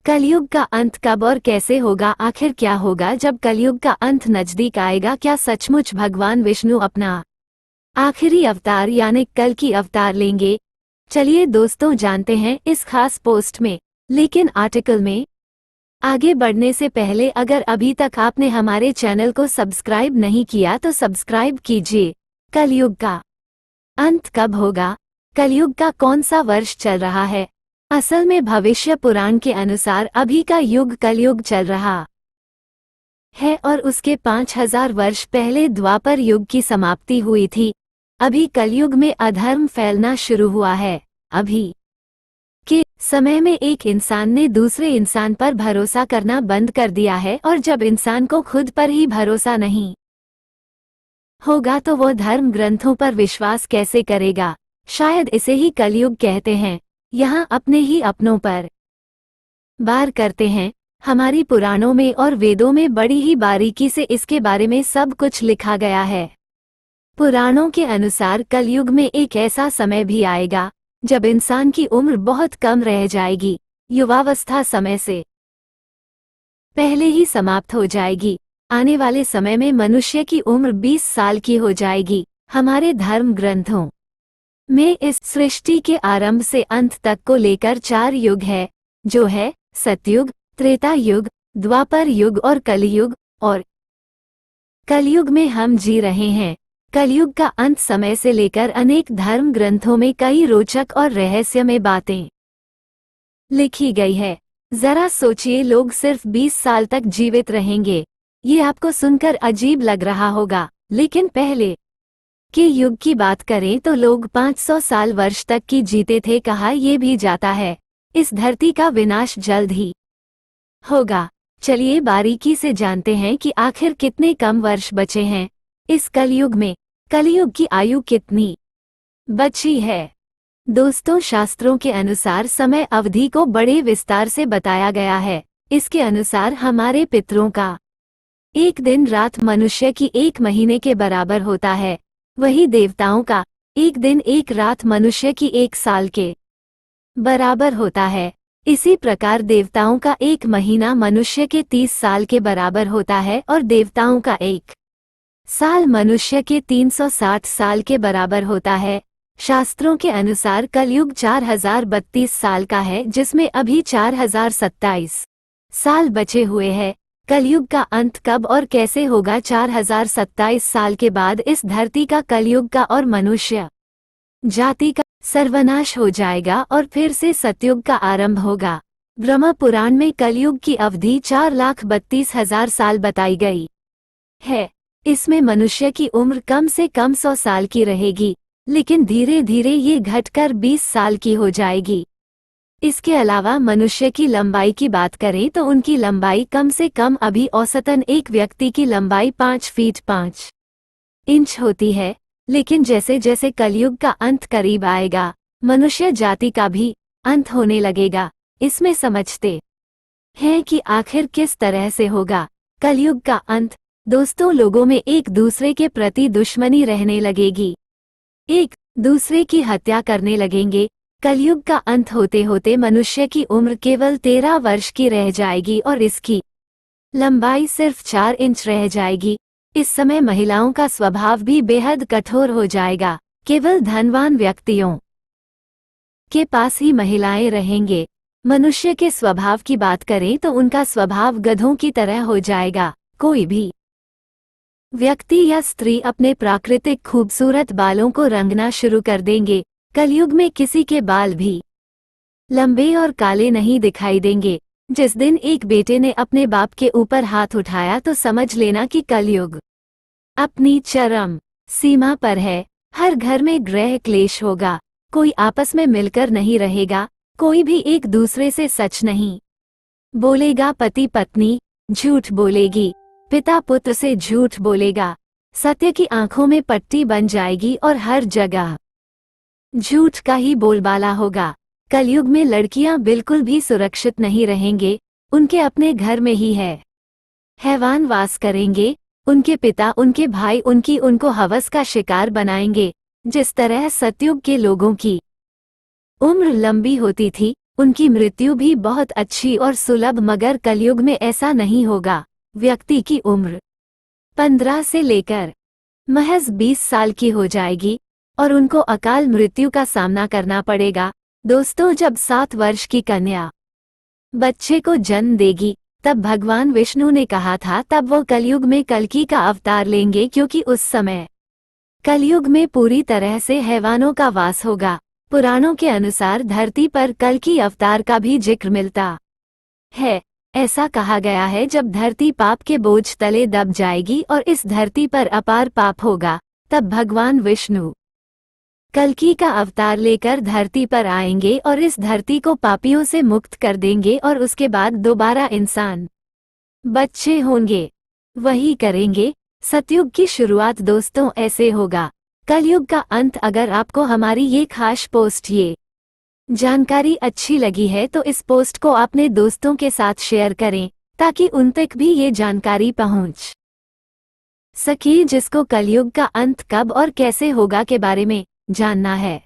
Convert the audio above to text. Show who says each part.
Speaker 1: कलयुग का अंत कब और कैसे होगा? आखिर क्या होगा जब कलयुग का अंत नजदीक आएगा? क्या सचमुच भगवान विष्णु अपना आखिरी अवतार यानी कल की अवतार लेंगे? चलिए दोस्तों जानते हैं इस खास पोस्ट में। लेकिन आर्टिकल में आगे बढ़ने से पहले अगर अभी तक आपने हमारे चैनल को सब्सक्राइब नहीं किया तो सब्सक्राइब कीजिए। कलयुग का अंत कब होगा? कलयुग का कौन सा वर्ष चल रहा है? असल में भविष्य पुराण के अनुसार अभी का युग कलयुग चल रहा है और उसके 5000 वर्ष पहले द्वापर युग की समाप्ति हुई थी। अभी कलयुग में अधर्म फैलना शुरू हुआ है। अभी के समय में एक इंसान ने दूसरे इंसान पर भरोसा करना बंद कर दिया है और जब इंसान को खुद पर ही भरोसा नहीं होगा तो वो धर्म ग्रंथों पर विश्वास कैसे करेगा? शायद इसे ही कलयुग कहते हैं। यहाँ अपने ही अपनों पर बार करते हैं। हमारी पुराणों में और वेदों में बड़ी ही बारीकी से इसके बारे में सब कुछ लिखा गया है। पुराणों के अनुसार कलयुग में एक ऐसा समय भी आएगा जब इंसान की उम्र बहुत कम रह जाएगी। युवावस्था समय से पहले ही समाप्त हो जाएगी। आने वाले समय में मनुष्य की उम्र 20 साल की हो जाएगी। हमारे धर्म ग्रंथों में इस सृष्टि के आरंभ से अंत तक को लेकर 4 युग है, जो है सतयुग, त्रेता युग, द्वापर युग और कलियुग। और कलयुग में हम जी रहे हैं। कलयुग का अंत समय से लेकर अनेक धर्म ग्रंथों में कई रोचक और रहस्यमय बातें लिखी गई है। जरा सोचिए, लोग सिर्फ 20 साल तक जीवित रहेंगे। ये आपको सुनकर अजीब लग रहा होगा, लेकिन पहले के युग की बात करें तो लोग 500 साल वर्ष तक की जीते थे। कहा यह भी जाता है इस धरती का विनाश जल्द ही होगा। चलिए बारीकी से जानते हैं कि आखिर कितने कम वर्ष बचे हैं इस कलयुग में। कलयुग की आयु कितनी बची है? दोस्तों, शास्त्रों के अनुसार समय अवधि को बड़े विस्तार से बताया गया है। इसके अनुसार हमारे पितरों का एक दिन रात मनुष्य की 1 महीने के बराबर होता है। वही देवताओं का एक दिन एक रात मनुष्य की 1 साल के बराबर होता है। इसी प्रकार देवताओं का 1 महीना मनुष्य के 30 साल के बराबर होता है और देवताओं का 1 साल मनुष्य के 360 साल के बराबर होता है। शास्त्रों के अनुसार कलयुग 4032 साल का है, जिसमें अभी 4027 साल बचे हुए हैं। कलयुग का अंत कब और कैसे होगा? 4027 साल के बाद इस धरती का, कलयुग का और मनुष्य जाति का सर्वनाश हो जाएगा और फिर से सतयुग का आरंभ होगा। ब्रह्म पुराण में कलयुग की अवधि 4,32,000 साल बताई गई है। इसमें मनुष्य की उम्र कम से कम 100 साल की रहेगी, लेकिन धीरे धीरे ये घटकर 20 साल की हो जाएगी। इसके अलावा मनुष्य की लंबाई की बात करें तो उनकी लंबाई कम से कम अभी औसतन एक व्यक्ति की लंबाई 5 फीट 5 इंच होती है। लेकिन जैसे जैसे कलयुग का अंत करीब आएगा, मनुष्य जाति का भी अंत होने लगेगा। इसमें समझते हैं कि आखिर किस तरह से होगा कलयुग का अंत। दोस्तों, लोगों में एक दूसरे के प्रति दुश्मनी रहने लगेगी, एक दूसरे की हत्या करने लगेंगे। कलयुग का अंत होते होते मनुष्य की उम्र केवल 13 वर्ष की रह जाएगी और इसकी लंबाई सिर्फ 4 इंच रह जाएगी। इस समय महिलाओं का स्वभाव भी बेहद कठोर हो जाएगा। केवल धनवान व्यक्तियों के पास ही महिलाएं रहेंगे। मनुष्य के स्वभाव की बात करें तो उनका स्वभाव गधों की तरह हो जाएगा। कोई भी व्यक्ति या स्त्री अपने प्राकृतिक खूबसूरत बालों को रंगना शुरू कर देंगे। कलयुग में किसी के बाल भी लंबे और काले नहीं दिखाई देंगे। जिस दिन एक बेटे ने अपने बाप के ऊपर हाथ उठाया तो समझ लेना कि कलयुग अपनी चरम सीमा पर है। हर घर में गृह क्लेश होगा। कोई आपस में मिलकर नहीं रहेगा। कोई भी एक दूसरे से सच नहीं बोलेगा। पति पत्नी झूठ बोलेगी, पिता पुत्र से झूठ बोलेगा। सत्य की आंखों में पट्टी बन जाएगी और हर जगह झूठ का ही बोलबाला होगा। कलयुग में लड़कियां बिल्कुल भी सुरक्षित नहीं रहेंगे। उनके अपने घर में ही हैवान वास करेंगे। उनके पिता, उनके भाई उनको हवस का शिकार बनाएंगे। जिस तरह सतयुग के लोगों की उम्र लंबी होती थी, उनकी मृत्यु भी बहुत अच्छी और सुलभ, मगर कलयुग में ऐसा नहीं होगा। व्यक्ति की उम्र 15 से लेकर महज 20 साल की हो जाएगी और उनको अकाल मृत्यु का सामना करना पड़ेगा। दोस्तों, जब 7 वर्ष की कन्या बच्चे को जन्म देगी तब भगवान विष्णु ने कहा था तब वो कलयुग में कल्कि का अवतार लेंगे, क्योंकि उस समय कलयुग में पूरी तरह से हैवानों का वास होगा। पुराणों के अनुसार धरती पर कल्कि अवतार का भी जिक्र मिलता है। ऐसा कहा गया है जब धरती पाप के बोझ तले दब जाएगी और इस धरती पर अपार पाप होगा, तब भगवान विष्णु कल्कि का अवतार लेकर धरती पर आएंगे और इस धरती को पापियों से मुक्त कर देंगे और उसके बाद दोबारा इंसान बच्चे होंगे वही करेंगे। सतयुग की शुरुआत दोस्तों ऐसे होगा, कलयुग का अंत। अगर आपको हमारी ये खास पोस्ट, ये जानकारी अच्छी लगी है तो इस पोस्ट को अपने दोस्तों के साथ शेयर करें ताकि उन तक भी ये जानकारी पहुंच सके जिसको कलयुग का अंत कब और कैसे होगा के बारे में जानना है।